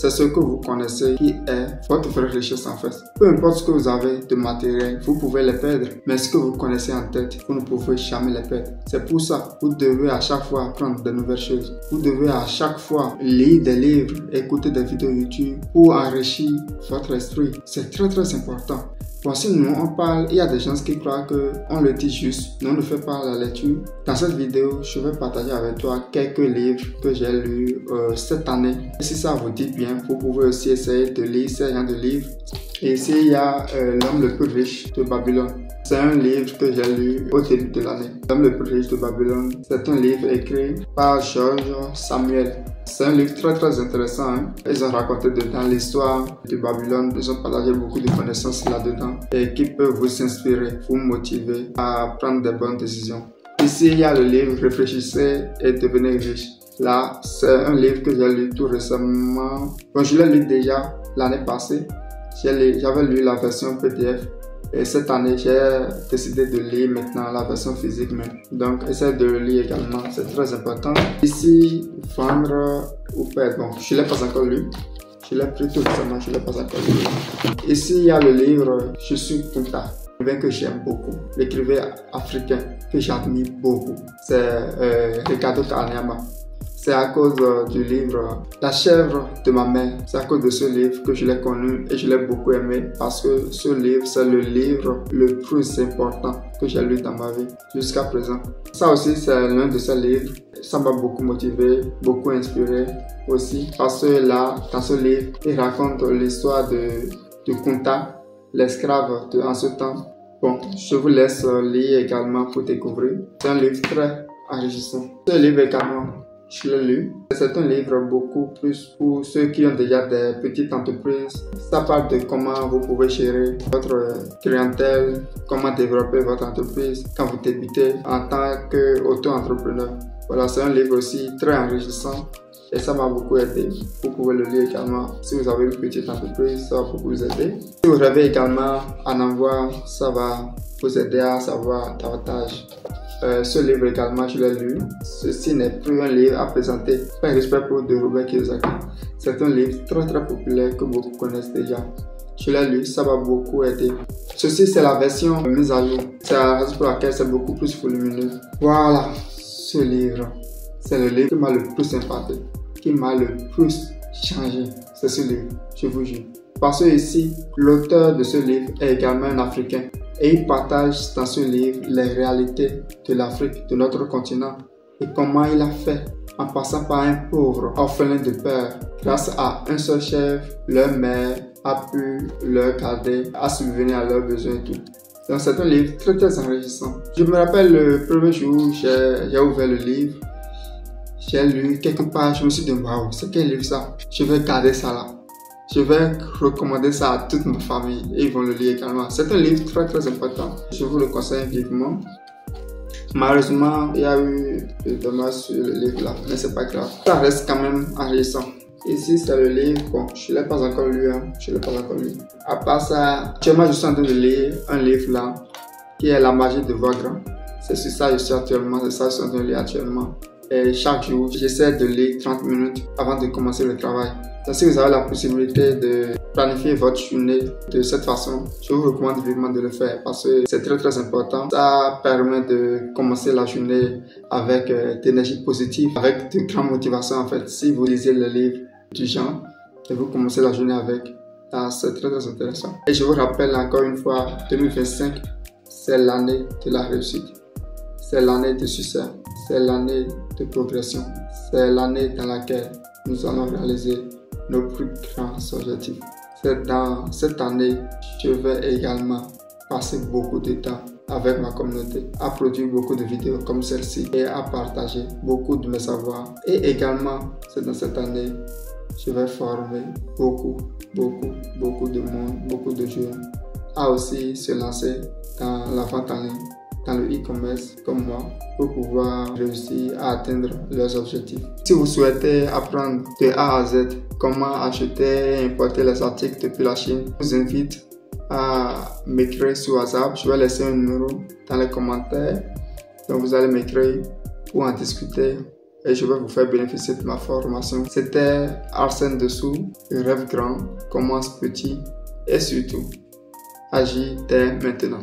c'est ce que vous connaissez qui est votre vraie richesse en fait. Peu importe ce que vous avez de matériel, vous pouvez les perdre, mais ce que vous connaissez en tête, vous ne pouvez jamais les perdre. C'est pour ça, vous devez à chaque fois apprendre de nouvelles choses. Vous devez à chaque fois lire des livres, écouter des vidéos YouTube pour enrichir votre esprit. C'est très important. Voici, nous on parle, il y a des gens qui croient qu'on le dit juste, nous on ne fait pas la lecture. Dans cette vidéo, je vais partager avec toi quelques livres que j'ai lus cette année. Et si ça vous dit bien, vous pouvez aussi essayer de lire ces genres de livres. Et ici, il y a L'homme le plus riche de Babylone. C'est un livre que j'ai lu au début de l'année. L'homme le plus riche de Babylone, c'est un livre écrit par George Samuel. C'est un livre très intéressant. Hein? Ils ont raconté dedans l'histoire de Babylone. Ils ont partagé beaucoup de connaissances là-dedans et qui peuvent vous inspirer, vous motiver à prendre des bonnes décisions. Ici, il y a le livre Réfléchissez et devenez riche. Là, c'est un livre que j'ai lu tout récemment. Bon, je l'ai lu déjà l'année passée. J'avais lu la version PDF. Et cette année, j'ai décidé de lire maintenant la version physique même. Donc, essayez de le lire également, c'est très important. Ici, vendre ou perdre. Bon, je ne l'ai pas encore lu. Je l'ai pris tout récemment, je ne l'ai pas encore lu. Ici, il y a le livre Je suis Kunta, l'écrivain que j'aime beaucoup. L'écrivain africain que j'admire beaucoup. C'est Ricardo Kanyama. C'est à cause du livre La chèvre de ma mère. C'est à cause de ce livre que je l'ai connu et je l'ai beaucoup aimé parce que ce livre, c'est le livre le plus important que j'ai lu dans ma vie jusqu'à présent. Ça aussi, c'est l'un de ces livres. Ça m'a beaucoup motivé, beaucoup inspiré aussi parce que là, dans ce livre, il raconte l'histoire de Kunta, l'esclave en ce temps. Bon, je vous laisse lire également pour découvrir. C'est un livre très enrichissant. Ce livre également, je l'ai lu. C'est un livre beaucoup plus pour ceux qui ont déjà des petites entreprises. Ça parle de comment vous pouvez gérer votre clientèle, comment développer votre entreprise quand vous débutez en tant qu'auto-entrepreneur. Voilà, c'est un livre aussi très enrichissant et ça m'a beaucoup aidé. Vous pouvez le lire également si vous avez une petite entreprise, ça va beaucoup vous aider. Si vous rêvez également en avoir, ça va vous aider à savoir davantage. Ce livre également, je l'ai lu. Ceci n'est plus un livre à présenter. Par respect pour de Robert Kiyosaki. C'est un livre très populaire que beaucoup connaissent déjà. Je l'ai lu, ça m'a beaucoup aidé. Ceci, c'est la version mise à jour. C'est la raison pour laquelle c'est beaucoup plus volumineux. Voilà, ce livre. C'est le livre qui m'a le plus impacté, qui m'a le plus changé. C'est ce livre, je vous jure. Parce que ici, l'auteur de ce livre est également un Africain. Et il partage dans ce livre les réalités de l'Afrique, de notre continent, et comment il a fait en passant par un pauvre orphelin de père. Grâce à un seul chef, leur mère a pu leur garder, à subvenir à leurs besoins et tout. Donc c'est un livre très enrichissant. Je me rappelle le premier jour où j'ai ouvert le livre, j'ai lu quelques pages, je me suis dit waouh, c'est quel livre ça? Je vais garder ça là. Je vais recommander ça à toute ma famille et ils vont le lire également. C'est un livre très important. Je vous le conseille vivement. Malheureusement, il y a eu des dommages sur le livre là, mais c'est pas grave. Ça reste quand même enrichissant. Ici, c'est le livre. Bon, je ne l'ai pas encore lu. Je l'ai pas encore lu. À part ça, actuellement, je suis en train de lire un livre là qui est La magie de voir grand. C'est sur ça que je suis actuellement. C'est ça que je suis en train de lire actuellement. Et chaque jour, j'essaie de lire 30 minutes avant de commencer le travail. Donc, si vous avez la possibilité de planifier votre journée de cette façon, je vous recommande vivement de le faire parce que c'est très important. Ça permet de commencer la journée avec d'énergie positive, avec de grandes motivations en fait. Si vous lisez le livre du genre et vous commencez la journée avec, c'est très intéressant. Et je vous rappelle encore une fois, 2025, c'est l'année de la réussite. C'est l'année de succès. C'est l'année de progression. C'est l'année dans laquelle nous allons réaliser nos plus grands objectifs. C'est dans cette année, je vais également passer beaucoup de temps avec ma communauté, à produire beaucoup de vidéos comme celle-ci et à partager beaucoup de mes savoirs. Et également, c'est dans cette année, je vais former beaucoup de monde, beaucoup de jeunes à aussi se lancer dans la vente en ligne, dans le e-commerce comme moi, pour pouvoir réussir à atteindre leurs objectifs. Si vous souhaitez apprendre de A à Z comment acheter et importer les articles depuis la Chine, je vous invite à m'écrire sur WhatsApp. Je vais laisser un numéro dans les commentaires. Donc vous allez m'écrire pour en discuter et je vais vous faire bénéficier de ma formation. C'était Arsène Dessous, rêve grand, commence petit et surtout, agis dès maintenant.